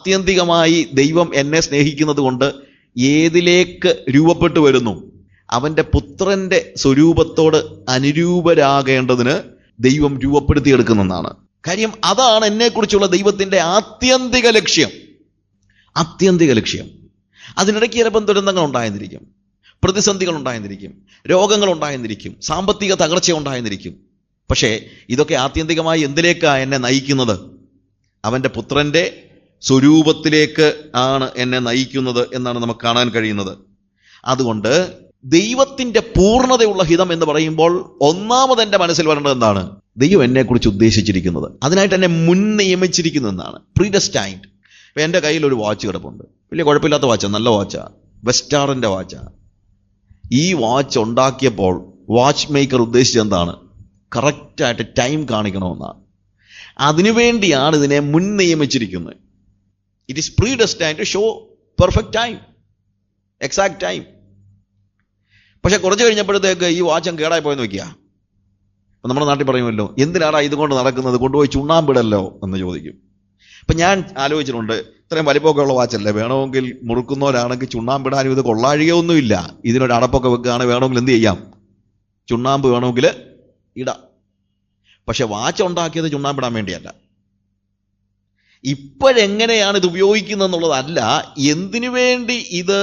ആത്യന്തികമായി ദൈവം എന്നെ സ്നേഹിക്കുന്നത് കൊണ്ട് ഏതിലേക്ക് രൂപപ്പെട്ടു വരുന്നു? അവൻ്റെ പുത്രൻ്റെ സ്വരൂപത്തോട് അനുരൂപരാകേണ്ടതിന് ദൈവം രൂപപ്പെടുത്തിയെടുക്കുന്നെന്നാണ് കാര്യം. അതാണ് എന്നെക്കുറിച്ചുള്ള ദൈവത്തിൻ്റെ ആത്യന്തിക ലക്ഷ്യം. ആത്യന്തിക ലക്ഷ്യം. അതിനിടയ്ക്ക് ചിലപ്പം ദുരന്തങ്ങൾ ഉണ്ടായെന്നിരിക്കും, പ്രതിസന്ധികൾ ഉണ്ടായെന്നിരിക്കും, രോഗങ്ങൾ ഉണ്ടായെന്നിരിക്കും, സാമ്പത്തിക തകർച്ച ഉണ്ടായെന്നിരിക്കും. പക്ഷേ ഇതൊക്കെ ആത്യന്തികമായി എന്തിലേക്കാണ് എന്നെ നയിക്കുന്നത്? അവൻ്റെ പുത്രൻ്റെ സ്വരൂപത്തിലേക്ക് ആണ് എന്നെ നയിക്കുന്നത് എന്നാണ് നമുക്ക് കാണാൻ കഴിയുന്നത്. അതുകൊണ്ട് ദൈവത്തിൻ്റെ പൂർണ്ണതയുള്ള ഹിതം എന്ന് പറയുമ്പോൾ ഒന്നാമത് എൻ്റെ മനസ്സിൽ വരേണ്ടത് എന്താണ്? ദൈവം എന്നെക്കുറിച്ച് ഉദ്ദേശിച്ചിരിക്കുന്നത്, അതിനായിട്ട് എന്നെ മുൻ നിയമിച്ചിരിക്കുന്നതെന്നാണ്. പ്രീഡെസ്റ്റൈൻഡ്. ഇപ്പം എൻ്റെ കയ്യിൽ ഒരു വാച്ച് കിടപ്പുണ്ട്. വലിയ കുഴപ്പമില്ലാത്ത വാച്ചാണ്, നല്ല വാച്ചാണ്, വെസ്റ്റാറിൻ്റെ വാച്ചാണ്. ഈ വാച്ച് ഉണ്ടാക്കിയപ്പോൾ വാച്ച് മേക്കർ ഉദ്ദേശിച്ചത് എന്താണ്? കറക്റ്റായിട്ട് ടൈം കാണിക്കണമെന്നാണ്. അതിനുവേണ്ടിയാണ് ഇതിനെ മുൻ നിയമിച്ചിരിക്കുന്നത്. It is predestined to show perfect time, exact time. പക്ഷെ കുറച്ച് കഴിഞ്ഞപ്പോഴത്തേക്ക് ഈ വാച്ചം കേടായി പോയെന്ന് വെക്കുക. അപ്പം നമ്മുടെ നാട്ടിൽ പറയുമല്ലോ, എന്തിനാടാ ഇതുകൊണ്ട് നടക്കുന്നത്, കൊണ്ടുപോയി ചുണ്ണാമ്പിടല്ലോ എന്ന് ചോദിക്കും. അപ്പം ഞാൻ ആലോചിച്ചിട്ടുണ്ട്, ഇത്രയും വലിപ്പമൊക്കെ ഉള്ള വാച്ചല്ലേ, വേണമെങ്കിൽ മുറുക്കുന്നവരാണെങ്കിൽ ചുണ്ണാമ്പിടാനും ഇത് കൊള്ളാഴികയൊന്നുമില്ല. ഇതിനൊരു അടപ്പൊക്കെ വെക്കുകയാണ്, വേണമെങ്കിൽ എന്ത് ചെയ്യാം, ചുണ്ണാമ്പ് വേണമെങ്കിൽ ഇടാം. പക്ഷെ വാച്ച് ഉണ്ടാക്കിയത് ചുണ്ണാമ്പിടാൻ വേണ്ടിയല്ല. ഇപ്പോഴെങ്ങനെയാണ് ഇത് ഉപയോഗിക്കുന്നതെന്നുള്ളതല്ല, എന്തിനു വേണ്ടി ഇത്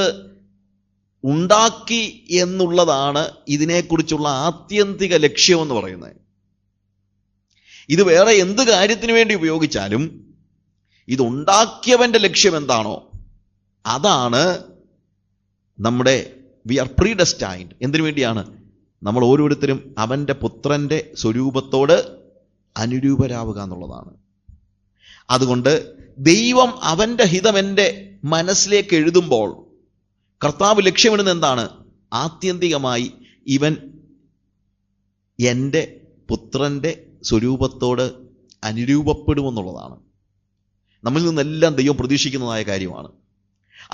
ഉണ്ടാക്കി എന്നുള്ളതാണ് ഇതിനെക്കുറിച്ചുള്ള ആത്യന്തിക ലക്ഷ്യമെന്ന് പറയുന്നത്. ഇത് വേറെ എന്ത് കാര്യത്തിന് വേണ്ടി ഉപയോഗിച്ചാലും ഇതുണ്ടാക്കിയവൻ്റെ ലക്ഷ്യം എന്താണോ അതാണ് നമ്മുടെ വി ആർ പ്രീഡെസ്റ്റൈൻഡ്. എന്തിനു വേണ്ടിയാണ്? നമ്മൾ ഓരോരുത്തരും അവൻ്റെ പുത്രൻ്റെ സ്വരൂപത്തോട് അനുരൂപരാവുക എന്നുള്ളതാണ്. അതുകൊണ്ട് ദൈവം അവൻ്റെ ഹിതം എൻ്റെ മനസ്സിലേക്ക് എഴുതുമ്പോൾ കർത്താവ് ലക്ഷ്യമിടുന്നത് എന്താണ്? ആത്യന്തികമായി ഇവൻ എൻ്റെ പുത്രൻ്റെ സ്വരൂപത്തോട് അനുരൂപപ്പെടുമെന്നുള്ളതാണ്. നമ്മളിൽ നിന്നെല്ലാം ദൈവം പ്രതീക്ഷിക്കുന്നതായ കാര്യമാണ്.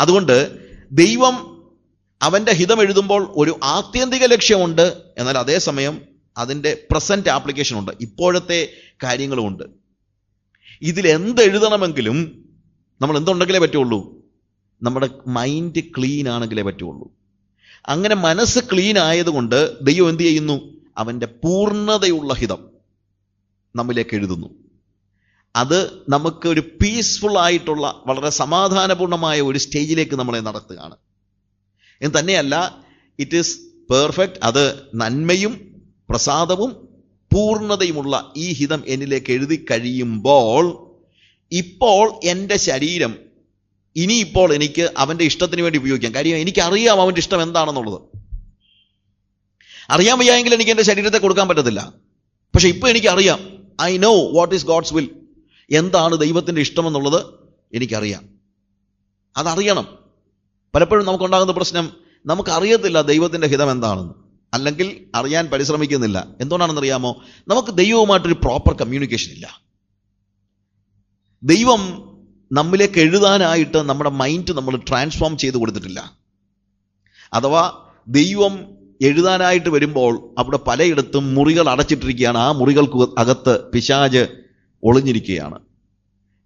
അതുകൊണ്ട് ദൈവം അവൻ്റെ ഹിതം എഴുതുമ്പോൾ ഒരു ആത്യന്തിക ലക്ഷ്യമുണ്ട്, എന്നാൽ അതേസമയം അതിൻ്റെ പ്രസൻറ്റ് ആപ്ലിക്കേഷനുണ്ട്, ഇപ്പോഴത്തെ കാര്യങ്ങളുമുണ്ട്. ഇതിലെന്തെഴുതണമെങ്കിലും നമ്മൾ എന്തുണ്ടെങ്കിലേ പറ്റുള്ളൂ? നമ്മുടെ മൈൻഡ് ക്ലീൻ ആണെങ്കിലേ പറ്റുള്ളൂ. അങ്ങനെ മനസ്സ് ക്ലീൻ ആയതുകൊണ്ട് ദൈവം എന്ത് ചെയ്യുന്നു? അവൻ്റെ പൂർണ്ണതയുള്ള ഹിതം നമ്മിലേക്ക് എഴുതുന്നു. അത് നമുക്ക് ഒരു പീസ്ഫുൾ ആയിട്ടുള്ള, വളരെ സമാധാനപൂർണമായ ഒരു സ്റ്റേജിലേക്ക് നമ്മളെ നടത്തുകയാണ്. എന്ന് തന്നെയല്ല, ഇറ്റ് ഈസ് പെർഫെക്റ്റ്. അത് നന്മയും പ്രസാദവും പൂർണ്ണതയുമുള്ള ഈ ഹിതം എന്നിലേക്ക് എഴുതി കഴിയുമ്പോൾ ഇപ്പോൾ എൻ്റെ ശരീരം ഇനിയിപ്പോൾ എനിക്ക് അവൻ്റെ ഇഷ്ടത്തിന് വേണ്ടി ഉപയോഗിക്കാം. കാര്യം എനിക്കറിയാം അവൻ്റെ ഇഷ്ടം എന്താണെന്നുള്ളത്. അറിയാൻ വയ്യായെങ്കിൽ എനിക്ക് എൻ്റെ ശരീരത്തെ കൊടുക്കാൻ പറ്റത്തില്ല. പക്ഷെ ഇപ്പോൾ എനിക്കറിയാം, I know what is God's will. എന്താണ് ദൈവത്തിൻ്റെ ഇഷ്ടമെന്നുള്ളത് എനിക്കറിയാം. അതറിയണം. പലപ്പോഴും നമുക്കുണ്ടാകുന്ന പ്രശ്നം, നമുക്കറിയത്തില്ല ദൈവത്തിൻ്റെ ഹിതം എന്താണെന്ന്, അല്ലെങ്കിൽ അറിയാൻ പരിശ്രമിക്കുന്നില്ല. എന്തുകൊണ്ടാണെന്നറിയാമോ? നമുക്ക് ദൈവവുമായിട്ടൊരു പ്രോപ്പർ കമ്മ്യൂണിക്കേഷൻ ഇല്ല. ദൈവം നമ്മിലേക്ക് എഴുതാനായിട്ട് നമ്മുടെ മൈൻഡ് നമ്മൾ ട്രാൻസ്ഫോം ചെയ്ത് കൊടുത്തിട്ടില്ല. അഥവാ ദൈവം എഴുതാനായിട്ട് വരുമ്പോൾ അവിടെ പലയിടത്തും മുറികൾ അടച്ചിട്ടിരിക്കുകയാണ്. ആ മുറികൾക്ക് അകത്ത് പിശാച് ഒളിഞ്ഞിരിക്കുകയാണ്.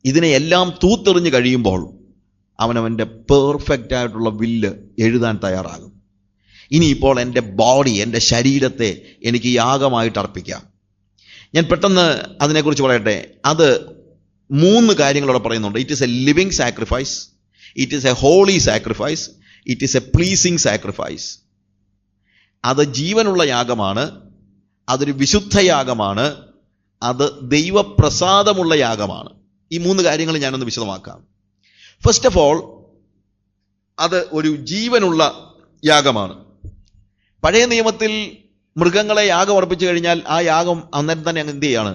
ഇതിനെയെല്ലാം തൂത്തെറിഞ്ഞ് കഴിയുമ്പോൾ അവനവൻ്റെ പെർഫെക്റ്റ് ആയിട്ടുള്ള വില്ല് എഴുതാൻ തയ്യാറാകും. ഇനിയിപ്പോൾ എൻ്റെ ബോഡി, എൻ്റെ ശരീരത്തെ എനിക്ക് യാഗമായിട്ട് അർപ്പിക്കാം. ഞാൻ പെട്ടെന്ന് അതിനെക്കുറിച്ച് പറയട്ടെ. അത് 3 കാര്യങ്ങളോടെ പറയുന്നുണ്ട്. It is a living sacrifice, it is a holy sacrifice, it is a pleasing sacrifice. അത് ജീവനുള്ള യാഗമാണ്, അതൊരു വിശുദ്ധ യാഗമാണ്, അത് ദൈവപ്രസാദമുള്ള യാഗമാണ്. ഈ 3 കാര്യങ്ങൾ ഞാനൊന്ന് വിശദമാക്കാം. ഫസ്റ്റ് ഓഫ് ഓൾ, അത് ഒരു ജീവനുള്ള യാഗമാണ്. പഴയ നിയമത്തിൽ മൃഗങ്ങളെ യാഗം അർപ്പിച്ചു കഴിഞ്ഞാൽ ആ യാഗം അന്നേരം തന്നെ അങ്ങ് എന്ത് ചെയ്യാണ്?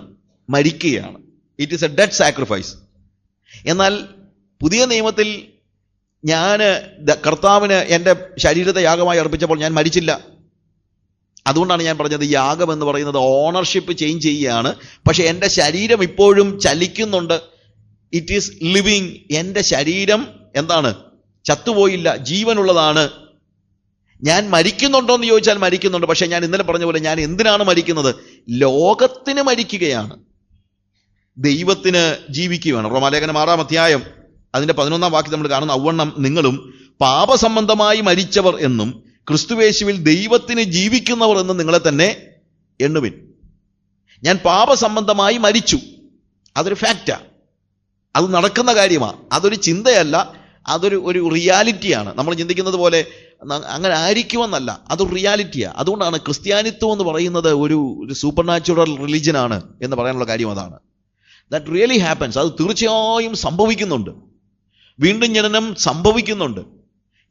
മരിക്കുകയാണ്. It is a dead sacrifice. എന്നാൽ പുതിയ നിയമത്തിൽ ഞാൻ കർത്താവിന് എൻ്റെ ശരീരത്തെ യാഗമായി അർപ്പിച്ചപ്പോൾ ഞാൻ മരിച്ചില്ല. അതുകൊണ്ടാണ് ഞാൻ പറഞ്ഞത് യാഗം എന്ന് പറയുന്നത് ഓണർഷിപ്പ് ചേഞ്ച് ചെയ്യുകയാണ്. പക്ഷെ എൻ്റെ ശരീരം ഇപ്പോഴും ചലിക്കുന്നുണ്ട്. It is living. എൻ്റെ ശരീരം എന്താണ്? ചത്തുപോയില്ല, ജീവനുള്ളതാണ്. ഞാൻ മരിക്കുന്നുണ്ടോ എന്ന് ചോദിച്ചാൽ മരിക്കുന്നുണ്ട്. പക്ഷെ ഞാൻ ഇന്നലെ പറഞ്ഞ പോലെ ഞാൻ എന്തിനാണ് മരിക്കുന്നത്? ലോകത്തിന് മരിക്കുകയാണ്, ദൈവത്തിന് ജീവിക്കുകയാണ്. റോമാലേഖനം 6-ാം അധ്യായം അതിന്റെ 11-ാം വാക്യം നമ്മൾ കാണുന്ന ഔവണ്ണം നിങ്ങളും പാപസംബന്ധമായി മരിച്ചവർ എന്നും ക്രിസ്തുയേശുവിൽ ദൈവത്തിന് ജീവിക്കുന്നവർ എന്നും നിങ്ങളെ തന്നെ എണ്ണുവിൻ. ഞാൻ പാപസംബന്ധമായി മരിച്ചു. അതൊരു ഫാക്റ്റാ, അത് നടക്കുന്ന കാര്യമാണ്, അതൊരു ചിന്തയല്ല, അതൊരു റിയാലിറ്റിയാണ്. നമ്മൾ ചിന്തിക്കുന്നത് പോലെ അങ്ങനെ ആയിരിക്കുമെന്നല്ല, അതൊരു റിയാലിറ്റിയാണ്. അതുകൊണ്ടാണ് ക്രിസ്ത്യാനിത്വം എന്ന് പറയുന്നത് ഒരു സൂപ്പർ നാച്ചുറൽ റിലിജനാണ് എന്ന് പറയാനുള്ള കാര്യം അതാണ്. That really happens. അത് തീർച്ചയായും സംഭവിക്കുന്നുണ്ട്. വീണ്ടും ജനനം സംഭവിക്കുന്നുണ്ട്,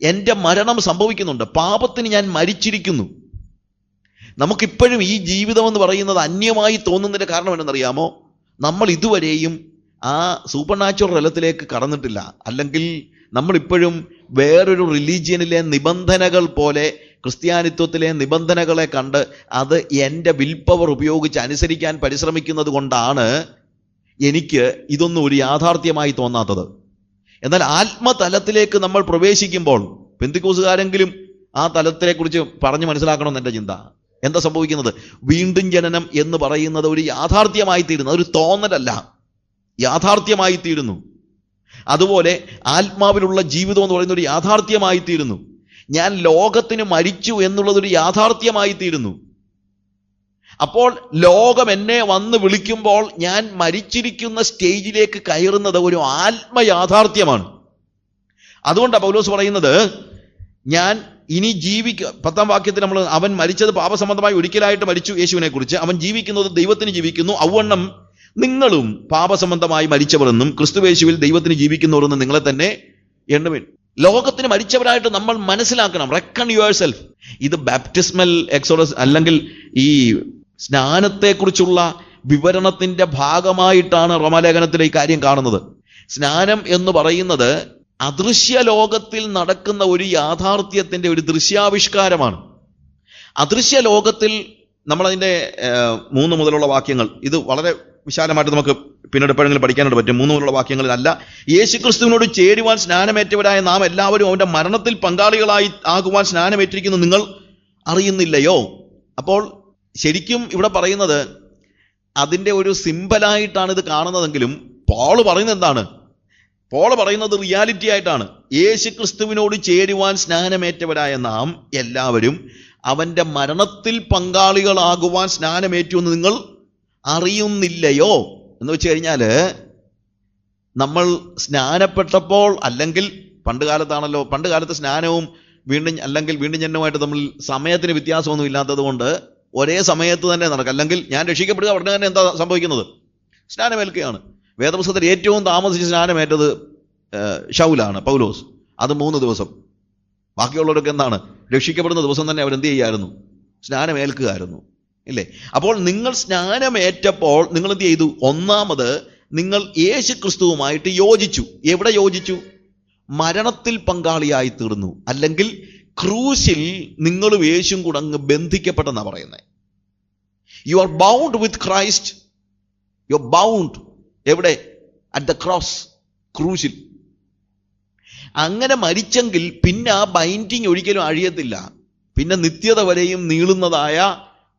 എൻ്റെ മരണം സംഭവിക്കുന്നുണ്ട്, പാപത്തിന് ഞാൻ മരിച്ചിരിക്കുന്നു. നമുക്കിപ്പോഴും ഈ ജീവിതം എന്ന് പറയുന്നത് അന്യമായി തോന്നുന്നതിൻ്റെ കാരണം എന്തെന്നറിയാമോ? നമ്മൾ ഇതുവരെയും ആ സൂപ്പർ നാച്ചുറൽ തലത്തിലേക്ക് കടന്നിട്ടില്ല. അല്ലെങ്കിൽ നമ്മളിപ്പോഴും വേറൊരു റിലീജിയനിലെ നിബന്ധനകൾ പോലെ ക്രിസ്ത്യാനിത്വത്തിലെ നിബന്ധനകളെ കണ്ട് അത് എൻ്റെ വിൽ പവർ ഉപയോഗിച്ച് അനുസരിക്കാൻ പരിശ്രമിക്കുന്നത് കൊണ്ടാണ് എനിക്ക് ഇതൊന്നും ഒരു യാഥാർത്ഥ്യമായി തോന്നാത്തത്. എന്നാൽ ആത്മതലത്തിലേക്ക് നമ്മൾ പ്രവേശിക്കുമ്പോൾ പെന്തിക്കോസുകാരെങ്കിലും ആ തലത്തിനെക്കുറിച്ച് പറഞ്ഞു മനസ്സിലാക്കണമെന്ന് എൻ്റെ ചിന്ത. എന്താ സംഭവിക്കുന്നത്? വീണ്ടും ജനനം എന്ന് പറയുന്നത് ഒരു യാഥാർത്ഥ്യമായി തീരുന്നു, അതൊരു തോന്നലല്ല, യാഥാർത്ഥ്യമായി തീരുന്നു. അതുപോലെ ആത്മാവിലുള്ള ജീവിതം എന്ന് പറയുന്ന ഒരു യാഥാർത്ഥ്യമായി തീരുന്നു. ഞാൻ ലോകത്തിന് മരിച്ചു എന്നുള്ളതൊരു യാഥാർത്ഥ്യമായി തീരുന്നു. അപ്പോൾ ലോകം എന്നെ വന്ന് വിളിക്കുമ്പോൾ ഞാൻ മരിച്ചിരിക്കുന്ന സ്റ്റേജിലേക്ക് കയറുന്നത് ഒരു ആത്മയാഥാർത്ഥ്യമാണ്. അതുകൊണ്ടാണ് പൗലോസ് പറയുന്നത്, ഞാൻ ഇനി 10-ാം വാക്യത്തിൽ നമ്മൾ അവൻ മരിച്ചത് പാപസംബന്ധമായി ഒരിക്കലായിട്ട് മരിച്ചു യേശുവിനെ കുറിച്ച്, അവൻ ജീവിക്കുന്നത് ദൈവത്തിന് ജീവിക്കുന്നു. ഔവണ്ണം നിങ്ങളും പാപസംബന്ധമായി മരിച്ചവരെന്നും ക്രിസ്തുയേശുവിൽ ദൈവത്തിന് ജീവിക്കുന്നവരെന്നും നിങ്ങളെ തന്നെ എണ്ണുവിൻ. ലോകത്തിന് മരിച്ചവരായിട്ട് നമ്മൾ മനസ്സിലാക്കണം. Reckon your self. ഇത് ബാപ്റ്റിസ്മൽ എക്സോഡസ് അല്ലെങ്കിൽ ഈ സ്നാനത്തെക്കുറിച്ചുള്ള വിവരണത്തിന്റെ ഭാഗമായിട്ടാണ് റോമാലേഖനത്തിൽ ഈ കാര്യം കാണുന്നത്. സ്നാനം എന്ന് പറയുന്നത് അദൃശ്യ ലോകത്തിൽ നടക്കുന്ന ഒരു യാഥാർത്ഥ്യത്തിന്റെ ഒരു ദൃശ്യാവിഷ്കാരമാണ്. അദൃശ്യ ലോകത്തിൽ നമ്മളതിൻ്റെ 3 മുതലുള്ള വാക്യങ്ങൾ, ഇത് വളരെ വിശാലമായിട്ട് നമുക്ക് പിന്നീട് എപ്പോഴെങ്കിലും പഠിക്കാനായിട്ട് പറ്റും. 3 മുതലുള്ള വാക്യങ്ങളിലല്ല, യേശുക്രിസ്തുവിനോട് ചേരുവാൻ സ്നാനമേറ്റവരായ നാം എല്ലാവരും അവന്റെ മരണത്തിൽ പങ്കാളികളായി ആകുവാൻ സ്നാനമേറ്റിരിക്കുന്നു നിങ്ങൾ അറിയുന്നില്ലയോ? അപ്പോൾ ശരിക്കും ഇവിടെ പറയുന്നത് അതിൻ്റെ ഒരു സിമ്പലായിട്ടാണ് ഇത് കാണുന്നതെങ്കിലും പോൾ പറയുന്നത് എന്താണ്? പോൾ പറയുന്നത് റിയാലിറ്റി ആയിട്ടാണ്. യേശുക്രിസ്തുവിനോട് ചേരുവാൻ സ്നാനമേറ്റവരായ നാം എല്ലാവരും അവന്റെ മരണത്തിൽ പങ്കാളികളാകുവാൻ സ്നാനമേറ്റു എന്ന് നിങ്ങൾ അറിയുന്നില്ലയോ? എന്ന് വെച്ച് കഴിഞ്ഞാൽ നമ്മൾ സ്നാനപ്പെട്ടപ്പോൾ, അല്ലെങ്കിൽ പണ്ട് കാലത്ത് സ്നാനവും വീണ്ടും ജനനവുമായിട്ട് നമ്മൾ സമയത്തിന് വ്യത്യാസമൊന്നും ഇല്ലാത്തത് കൊണ്ട് ഒരേ സമയത്ത് തന്നെ നടക്കും. അല്ലെങ്കിൽ ഞാൻ രക്ഷിക്കപ്പെടുക ഉടനെ തന്നെ എന്താ സംഭവിക്കുന്നത്? സ്നാനമേൽക്കുകയാണ്. വേദപുസ്തകത്തിൽ ഏറ്റവും താമസിച്ച് സ്നാനമേറ്റത് ശൗലാണ്, പൗലോസ്. അത് 3 ദിവസം. ബാക്കിയുള്ളവരൊക്കെ എന്താണ്? രക്ഷിക്കപ്പെടുന്ന ദിവസം തന്നെ അവരെന്ത് ചെയ്യായിരുന്നു? സ്നാനമേൽക്കുകയായിരുന്നു, ഇല്ലേ? അപ്പോൾ നിങ്ങൾ സ്നാനമേറ്റപ്പോൾ നിങ്ങൾ എന്ത് ചെയ്തു? ഒന്നാമത് നിങ്ങൾ യേശുക്രിസ്തുവുമായിട്ട് യോജിച്ചു. എവിടെ യോജിച്ചു? മരണത്തിൽ പങ്കാളിയായി തീർന്നു. അല്ലെങ്കിൽ ക്രൂശിൽ നിങ്ങളും യേശുവും കൂടെ അങ്ങ് ബന്ധിക്കപ്പെട്ടെന്നാണ് പറയുന്നത്. You are bound with Christ. You are bound എവിടെ? അറ്റ് ദ ക്രോസ്, ക്രൂശിൽ. അങ്ങനെ മരിച്ചെങ്കിൽ പിന്നെ ആ ബൈൻഡിങ് ഒരിക്കലും അഴിയത്തില്ല. പിന്നെ നിത്യത വരെയും നീളുന്നതായ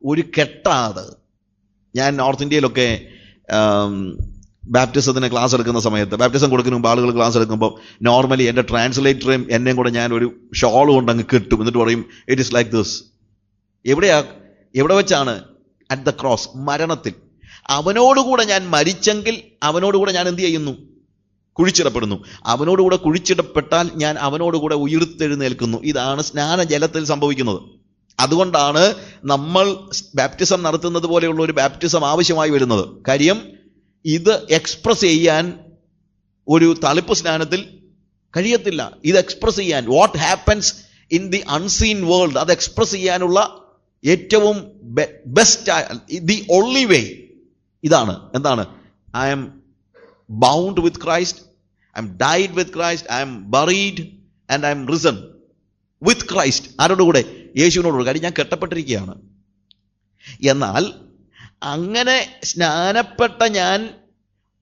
ഒരു കെട്ടാത്. ഞാൻ നോർത്ത് ഇന്ത്യയിലൊക്കെ ബാപ്റ്റിസത്തിന് ക്ലാസ് എടുക്കുന്ന സമയത്ത്, ബാപ്റ്റിസം കൊടുക്കുന്ന മുമ്പ് ആളുകൾ ക്ലാസ് എടുക്കുമ്പോൾ നോർമലി എൻ്റെ ട്രാൻസ്ലേറ്ററേയും എന്നെയും കൂടെ ഞാൻ ഒരു ഷോൾ കൊണ്ട് അങ്ങ് കെട്ടും. എന്നിട്ട് പറയും ഇറ്റ് ഈസ് ലൈക്ക് ദിസ്. എവിടെ വെച്ചാണ്? അറ്റ് ദ ക്രോസ്, മരണത്തിൽ. അവനോടുകൂടെ ഞാൻ മരിച്ചെങ്കിൽ അവനോടുകൂടെ ഞാൻ എന്ത് ചെയ്യുന്നു? കുഴിച്ചിടപ്പെടുന്നു. അവനോടുകൂടെ കുഴിച്ചിടപ്പെട്ടാൽ ഞാൻ അവനോടുകൂടെ ഉയർത്തെഴുന്നേൽക്കുന്നു. ഇതാണ് സ്നാനജലത്തിൽ സംഭവിക്കുന്നത്. അതുകൊണ്ടാണ് നമ്മൾ ബാപ്റ്റിസം നടത്തുന്നത് പോലെയുള്ള ഒരു ബാപ്റ്റിസം ആവശ്യമായി വരുന്നത്. കാര്യം ഇത് എക്സ്പ്രസ് ചെയ്യാൻ ഒരു തളിപ്പ് സ്നാനത്തിൽ കഴിയത്തില്ല. ഇത് എക്സ്പ്രസ് ചെയ്യാൻ, what happens in the unseen world, അത് എക്സ്പ്രസ് ചെയ്യാനുള്ള ഏറ്റവും ബെസ്റ്റ്, ദി ഓൺലി വേ ഇതാണ്. എന്താണ്? I am bound with Christ, I am died with Christ, I am buried and I am risen with Christ. ആരോടുകൂടെ? യേശുവിനോടുകൂടെ. കാര്യം ഞാൻ കെട്ടപ്പെട്ടിരിക്കുകയാണ്. എന്നാൽ അങ്ങനെ സ്നാനപ്പെട്ട ഞാൻ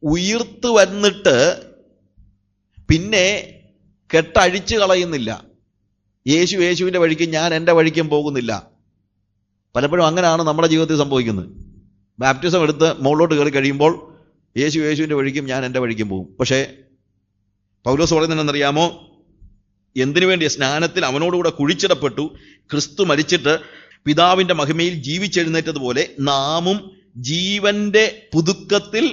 ഉയർത്ത് വന്നിട്ട് പിന്നെ കെട്ടഴിച്ചു കളയുന്നില്ല. യേശുവിൻ്റെ വഴിക്കും ഞാൻ എൻ്റെ വഴിക്കും പോകുന്നില്ല. പലപ്പോഴും അങ്ങനെയാണ് നമ്മുടെ ജീവിതത്തിൽ സംഭവിക്കുന്നത്. ബാപ്റ്റിസം എടുത്ത് മുകളിലോട്ട് കയറി കഴിയുമ്പോൾ യേശുവിൻ്റെ വഴിക്കും ഞാൻ എൻ്റെ വഴിക്കും പോകും. പക്ഷേ പൗലോസ് പറയുന്നതെന്നറിയാമോ? എന്തിനു വേണ്ടി? സ്നാനത്തിൽ അവനോടുകൂടെ കുഴിച്ചിടപ്പെട്ടു, ക്രിസ്തു മരിച്ചിട്ട് പിതാവിന്റെ മഹിമയിൽ ജീവിച്ചെഴുന്നേറ്റതുപോലെ നാമും ജീവന്റെ പുതുക്കത്തിൽ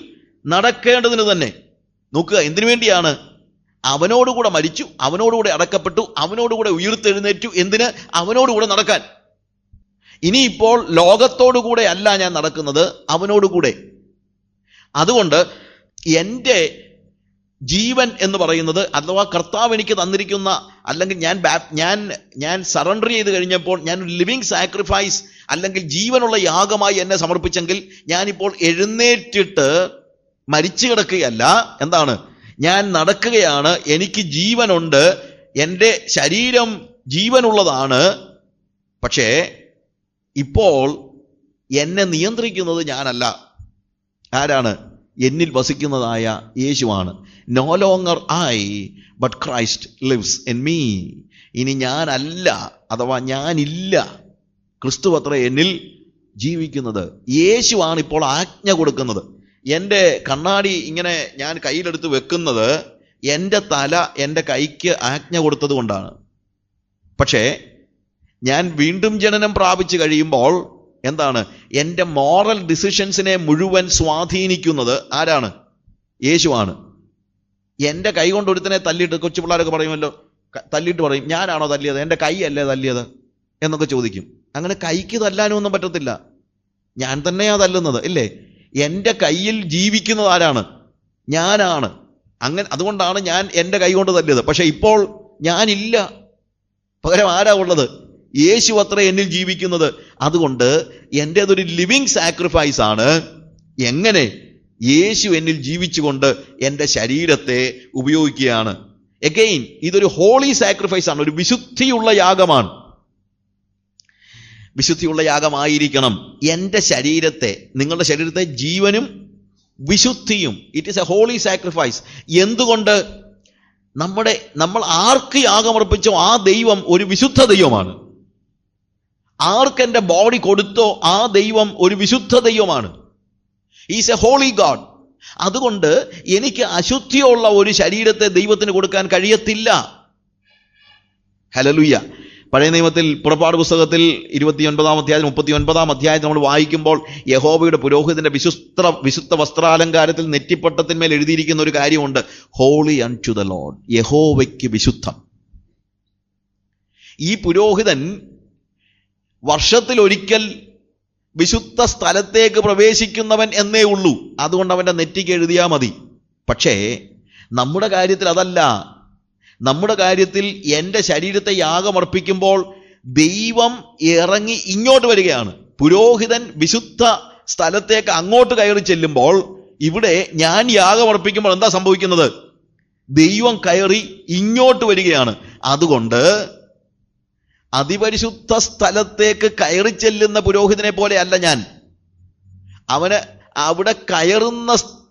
നടക്കേണ്ടതിന് തന്നെ. നോക്കുക, എന്തിനു വേണ്ടിയാണ്? അവനോടുകൂടെ മരിച്ചു, അവനോടുകൂടെ അടക്കപ്പെട്ടു, അവനോടുകൂടെ ഉയർത്തെഴുന്നേറ്റു. എന്തിന്? അവനോടുകൂടെ നടക്കാൻ. ഇനിയിപ്പോൾ ലോകത്തോടുകൂടെ അല്ല ഞാൻ നടക്കുന്നത്, അവനോടുകൂടെ. അതുകൊണ്ട് എൻ്റെ ജീവൻ എന്ന് പറയുന്നത്, അഥവാ കർത്താവ് എനിക്ക് തന്നിരിക്കുന്ന, അല്ലെങ്കിൽ ഞാൻ സറണ്ടർ ചെയ്ത് കഴിഞ്ഞപ്പോൾ ഞാൻ ഒരു ലിവിങ് സാക്രിഫൈസ് അല്ലെങ്കിൽ ജീവനുള്ള യാഗമായി എന്നെ സമർപ്പിച്ചെങ്കിൽ ഞാനിപ്പോൾ എഴുന്നേറ്റിട്ട് മരിച്ചു കിടക്കുകയല്ല. എന്താണ്? ഞാൻ നടക്കുകയാണ്. എനിക്ക് ജീവനുണ്ട്, എൻ്റെ ശരീരം ജീവനുള്ളതാണ്. പക്ഷേ ഇപ്പോൾ എന്നെ നിയന്ത്രിക്കുന്നത് ഞാനല്ല. ആരാണ്? എന്നിൽ വസിക്കുന്നതായ യേശുവാണ്. No longer I but Christ lives in me. ഇനി ഞാനല്ല, അഥവാ ഞാനില്ല, ക്രിസ്തു അത്ര എന്നിൽ ജീവിക്കുന്നത്. യേശുവാണ് ഇപ്പോൾ ആജ്ഞ കൊടുക്കുന്നത്. എൻ്റെ കണ്ണാടി ഇങ്ങനെ ഞാൻ കയ്യിലെടുത്ത് വെക്കുന്നത് എൻ്റെ തല എൻ്റെ കൈക്ക് ആജ്ഞ കൊടുത്തത് കൊണ്ടാണ്. പക്ഷേ ഞാൻ വീണ്ടും ജനനം പ്രാപിച്ചു കഴിയുമ്പോൾ എന്താണ്? എൻ്റെ മോറൽ ഡിസിഷൻസിനെ മുഴുവൻ സ്വാധീനിക്കുന്നത് ആരാണ്? യേശുവാണ്. എൻ്റെ കൈ കൊണ്ട് ഒരുത്തനെ തല്ലിയിട്ട്, കൊച്ചു പിള്ളേരൊക്കെ പറയുമല്ലോ, തല്ലിയിട്ട് പറയും, ഞാനാണോ തല്ലിയത്? എൻ്റെ കൈ അല്ലേ തല്ലിയത് എന്നൊക്കെ ചോദിക്കും. അങ്ങനെ കൈക്ക് തല്ലാനും ഒന്നും പറ്റത്തില്ല, ഞാൻ തന്നെയാ തല്ലുന്നത്, ഇല്ലേ? എൻ്റെ കയ്യിൽ ജീവിക്കുന്നത് ആരാണ്? ഞാനാണ്. അതുകൊണ്ടാണ് ഞാൻ എൻ്റെ കൈ കൊണ്ട് തല്ലിയത്. പക്ഷെ ഇപ്പോൾ ഞാനില്ല, പകരം ആരാ ഉള്ളത്? യേശു അത്ര എന്നിൽ ജീവിക്കുന്നത്. അതുകൊണ്ട് എൻ്റേതൊരു ലിവിങ് സാക്രിഫൈസ് ആണ്. എങ്ങനെ? യേശു എന്നിൽ ജീവിച്ചുകൊണ്ട് എൻ്റെ ശരീരത്തെ ഉപയോഗിക്കുകയാണ്. എഗെയിൻ ഇതൊരു ഹോളി സാക്രിഫൈസ് ആണ്, ഒരു വിശുദ്ധിയുള്ള യാഗമാണ്. വിശുദ്ധിയുള്ള യാഗമായിരിക്കണം എൻ്റെ ശരീരത്തെ, നിങ്ങളുടെ ശരീരത്തെ ജീവനും വിശുദ്ധിയും. It is a holy sacrifice. എന്തുകൊണ്ട്? നമ്മൾ ആർക്ക് യാഗമർപ്പിച്ചോ ആ ദൈവം ഒരു വിശുദ്ധ ദൈവമാണ്. ആർക്ക് എൻ്റെ ബോഡി കൊടുത്തോ ആ ദൈവം ഒരു വിശുദ്ധ ദൈവമാണ്. Is a holy God. അതുകൊണ്ട് എനിക്ക് അശുദ്ധിയുള്ള ഒരു ശരീരത്തെ ദൈവത്തിന് കൊടുക്കാൻ കഴിയത്തില്ല. ഹല്ലേലൂയ. പഴയ നിയമത്തിൽ പുറപ്പാട് പുസ്തകത്തിൽ 29-ാം അധ്യായം 39-ാം അധ്യായത്തിൽ നമ്മൾ വായിക്കുമ്പോൾ യഹോവയുടെ പുരോഹിതന്റെ വിശുദ്ധ വസ്ത്രാലങ്കാരത്തിൽ നെറ്റിപ്പട്ടത്തിന്മേൽ എഴുതിയിരിക്കുന്ന ഒരു കാര്യമുണ്ട്, ഹോളി അൺടു ദ ലോർഡ്. യഹോവയ്ക്ക് വിശുദ്ധം. ഈ പുരോഹിതൻ വർഷത്തിൽ ഒരിക്കൽ വിശുദ്ധ സ്ഥലത്തേക്ക് പ്രവേശിക്കുന്നവൻ എന്നേ ഉള്ളൂ. അതുകൊണ്ട് അവൻ്റെ നെറ്റിക്ക് എഴുതിയാൽ മതി. പക്ഷേ നമ്മുടെ കാര്യത്തിൽ അതല്ല. നമ്മുടെ കാര്യത്തിൽ എൻ്റെ ശരീരത്തെ യാഗമർപ്പിക്കുമ്പോൾ ദൈവം ഇറങ്ങി ഇങ്ങോട്ട് വരികയാണ്. പുരോഹിതൻ വിശുദ്ധ സ്ഥലത്തേക്ക് അങ്ങോട്ട് കയറി ചെല്ലുമ്പോൾ ഇവിടെ ഞാൻ യാഗമർപ്പിക്കുമ്പോൾ എന്താ സംഭവിക്കുന്നത്? ദൈവം കയറി ഇങ്ങോട്ട് വരികയാണ്. അതുകൊണ്ട് അതിപരിശുദ്ധ സ്ഥലത്തേക്ക് കയറി ചെല്ലുന്ന പുരോഹിതനെ പോലെ അല്ല ഞാൻ. അവന് അവിടെ കയറുന്ന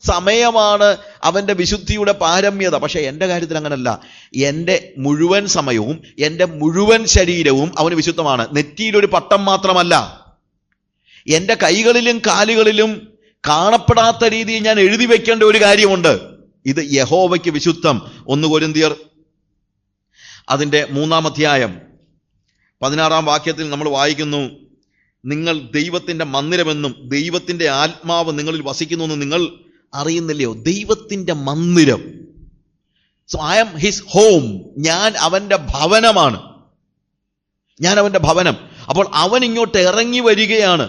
സമയമാണ് അവൻ്റെ വിശുദ്ധിയുടെ പാരമ്യത. പക്ഷെ എൻ്റെ കാര്യത്തിൽ അങ്ങനല്ല. എൻ്റെ മുഴുവൻ സമയവും എൻ്റെ മുഴുവൻ ശരീരവും അവന് വിശുദ്ധമാണ്. നെറ്റിയിലൊരു പട്ടം മാത്രമല്ല, എൻ്റെ കൈകളിലും കാലുകളിലും കാണപ്പെടാത്ത രീതിയിൽ ഞാൻ എഴുതി വെക്കേണ്ട ഒരു കാര്യമുണ്ട്. ഇത് യഹോവയ്ക്ക് വിശുദ്ധം. 1 കൊരിന്ത്യർ അതിൻ്റെ 3-ാം അധ്യായം 16-ാം വാക്യത്തിൽ നമ്മൾ വായിക്കുന്നു, നിങ്ങൾ ദൈവത്തിൻ്റെ മന്ദിരമെന്നും ദൈവത്തിൻ്റെ ആത്മാവ് നിങ്ങളിൽ വസിക്കുന്നുവെന്നും നിങ്ങൾ അറിയുന്നില്ലയോ? ദൈവത്തിൻ്റെ മന്ദിരം. So I am his home. ഞാൻ അവൻ്റെ ഭവനമാണ്. ഞാൻ അവൻ്റെ ഭവനം. അപ്പോൾ അവൻ ഇങ്ങോട്ട് ഇറങ്ങി വരികയാണ്.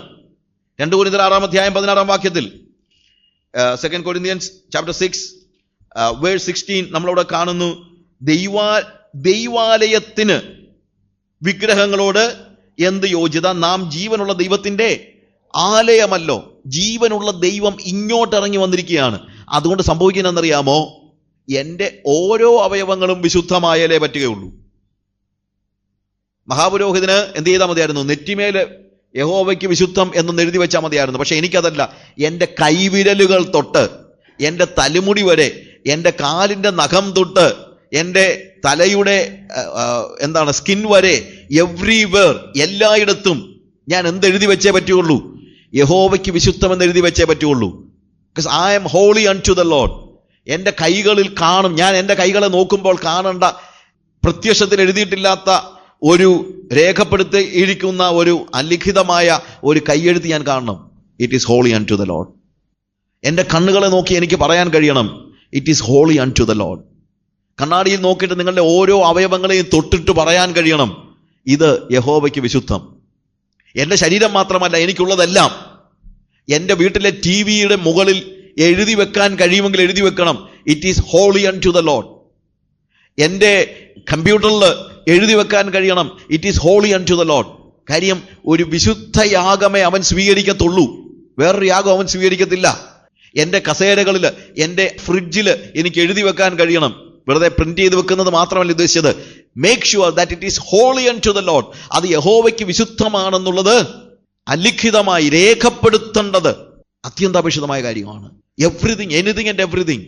2 കൊരിന്ത്യർ 6-ാം അധ്യായം 16-ാം വാക്യത്തിൽ 2 Corinthians chapter 6 verse 16 നമ്മളവിടെ കാണുന്നു, ദൈവാലയത്തിന് വിഗ്രഹങ്ങളോട് എന്ത് യോജിത? നാം ജീവനുള്ള ദൈവത്തിൻ്റെ ആലയമല്ലോ. ജീവനുള്ള ദൈവം ഇങ്ങോട്ട് ഇറങ്ങി വന്നിരിക്കുകയാണ്. അതുകൊണ്ട് സംഭവിക്കുന്നതെന്നറിയാമോ? എൻ്റെ ഓരോ അവയവങ്ങളും വിശുദ്ധമായാലേ പറ്റുകയുള്ളൂ. മഹാപുരോഹിതന് എന്ത് ചെയ്താൽ മതിയായിരുന്നു? നെറ്റിമേല് യഹോവയ്ക്ക് വിശുദ്ധം എന്നൊന്ന് എഴുതി വെച്ചാൽ മതിയായിരുന്നു. പക്ഷെ എനിക്കതല്ല. എൻ്റെ കൈവിരലുകൾ തൊട്ട് എൻ്റെ തലമുടി വരെ, എൻ്റെ കാലിൻ്റെ നഖം തൊട്ട് എൻ്റെ തലയുടെ സ്കിൻ വരെ, എവ്രിവെയർ, എല്ലായിടത്തും ഞാൻ എന്തെഴുതി വെച്ചേ പറ്റുള്ളൂ? യഹോവയ്ക്ക് വിശുദ്ധം എന്ന് എഴുതി വെച്ചേ പറ്റുള്ളൂ. Because I am holy unto the Lord. എൻ്റെ കൈകളിൽ കാണും. ഞാൻ എൻ്റെ കൈകളെ നോക്കുമ്പോൾ കാണേണ്ട, പ്രത്യക്ഷത്തിൽ എഴുതിയിട്ടില്ലാത്ത ഒരു രേഖപ്പെടുത്തി ഇരിക്കുന്ന ഒരു അലിഖിതമായ ഒരു കൈയെഴുത്ത് ഞാൻ കാണണം. It is holy unto the Lord. എൻ്റെ കണ്ണുകളെ നോക്കി എനിക്ക് പറയാൻ കഴിയണം, it is holy unto the Lord. കണ്ണാടിയിൽ നോക്കിയിട്ട് നിങ്ങളുടെ ഓരോ അവയവങ്ങളെയും തൊട്ടിട്ട് പറയാൻ കഴിയണം, ഇത് യഹോവയ്ക്ക് വിശുദ്ധം. എൻ്റെ ശരീരം മാത്രമല്ല, എനിക്കുള്ളതെല്ലാം. എൻ്റെ വീട്ടിലെ TV-യുടെ മുകളിൽ എഴുതി വെക്കാൻ കഴിയുമെങ്കിൽ എഴുതി വെക്കണം, it is holy unto the Lord. എൻ്റെ കമ്പ്യൂട്ടറിൽ എഴുതി വെക്കാൻ കഴിയണം, it is holy unto the Lord. കാര്യം, ഒരു വിശുദ്ധ യാഗമേ അവൻ സ്വീകരിക്കത്തുള്ളൂ, വേറൊരു യാഗം അവൻ സ്വീകരിക്കത്തില്ല. എൻ്റെ കസേരകളിൽ, എൻ്റെ ഫ്രിഡ്ജിൽ എനിക്ക് എഴുതി വെക്കാൻ കഴിയണം. വെറുതെ പ്രിന്റ് ചെയ്ത് വെക്കുന്നത് മാത്രമല്ല ഉദ്ദേശിച്ചത്. Make sure that it is holy unto the Lord. അത് യഹോവയ്ക്ക് വിശുദ്ധമാണെന്നുള്ളത് അലിഖിതമായി രേഖപ്പെടുത്തേണ്ടത് അത്യന്താപേക്ഷിതമായ കാര്യമാണ്. Everything, anything and everything